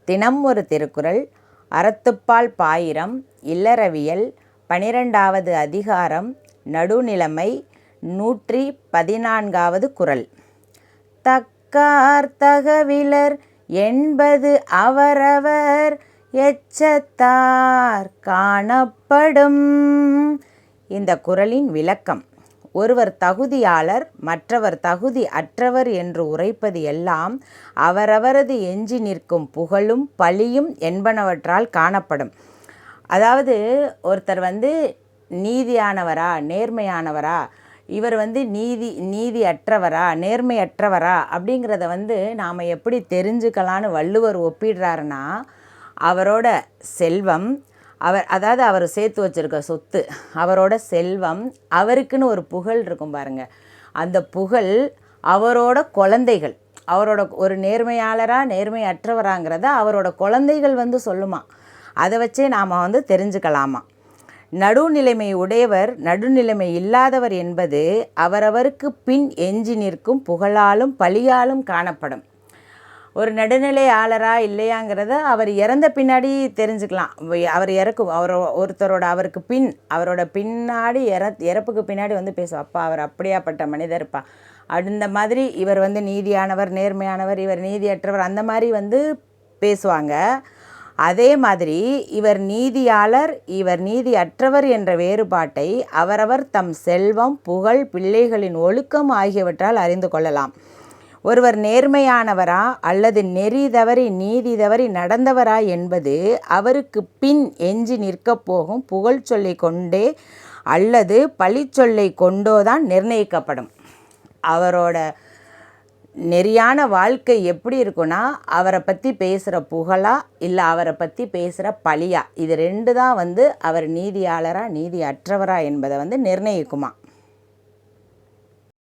தினம் ஒரு திருக்குறள், அறத்துப்பால் பாயிரம், இல்லறவியல், 12வது அதிகாரம், நடுநிலைமை, 114வது குறள். தக்கார் தகவிலர் என்பது அவரவர் எச்சத்தார் காணப்படும். இந்த குறளின் விளக்கம்: ஒருவர் தகுதியாளர், மற்றவர் தகுதி அற்றவர் என்று உரைப்பது எல்லாம் அவரவரது எஞ்சி நிற்கும் புகழும் பழியும் என்பனவற்றால் காணப்படும். அதாவது ஒருத்தர் நீதியானவரா, நேர்மையானவரா, இவர் நீதி அற்றவரா, நேர்மையற்றவரா அப்படிங்கிறத நாம் எப்படி தெரிஞ்சுக்கலான்னு வள்ளுவர் ஒப்பிடுறாருன்னா, அவரோட செல்வம், அவர் சேர்த்து வச்சுருக்க சொத்து, அவரோட செல்வம், அவருக்குன்னு ஒரு புகழ் இருக்கும் பாருங்க, அந்த புகழ், அவரோட குழந்தைகள், அவரோட ஒரு நேர்மையாளரா நேர்மையற்றவராங்கிறத அவரோட குழந்தைகள் சொல்லுமா. அதை வச்சே நாம் தெரிஞ்சுக்கலாமா. நடுநிலைமை உடையவர், நடுநிலைமை இல்லாதவர் என்பது அவரவருக்கு பின் எஞ்சி நிற்கும் புகழாலும் பழியாலும் காணப்படும். ஒரு நடுநிலையாளரா இல்லையாங்கிறத அவர் இறந்த பின்னாடி தெரிஞ்சுக்கலாம். அவருக்கு பின், அவரோட பின்னாடி இறப்புக்கு பின்னாடி பேசுவோம், அப்பா அவர் அப்படியாப்பட்ட மனிதர்ப்பா, அந்த மாதிரி இவர் நீதியானவர், நேர்மையானவர், இவர் நீதியற்றவர், அந்த மாதிரி பேசுவாங்க. அதே மாதிரி இவர் நீதியாளர், இவர் நீதி அற்றவர் என்ற வேறுபாட்டை அவரவர் தம் செல்வம், புகழ், பிள்ளைகளின் ஒழுக்கம் ஆகியவற்றால் அறிந்து கொள்ளலாம். ஒருவர் நேர்மையானவரா அல்லது நெறி தவறி நீதி தவறி நடந்தவரா என்பது அவருக்கு பின் எஞ்சி நிற்கப் போகும் புகழ் சொல்லை கொண்டே அல்லது பழிச்சொல்லை கொண்டோதான் நிர்ணயிக்கப்படும். அவரோட நெறியான வாழ்க்கை எப்படி இருக்குன்னா, அவரை பற்றி பேசுகிற புகழா இல்லை அவரை பற்றி பேசுகிற பழியா, இது ரெண்டு தான் அவர் நீதியாளரா நீதி அற்றவரா என்பதை நிர்ணயிக்குமா.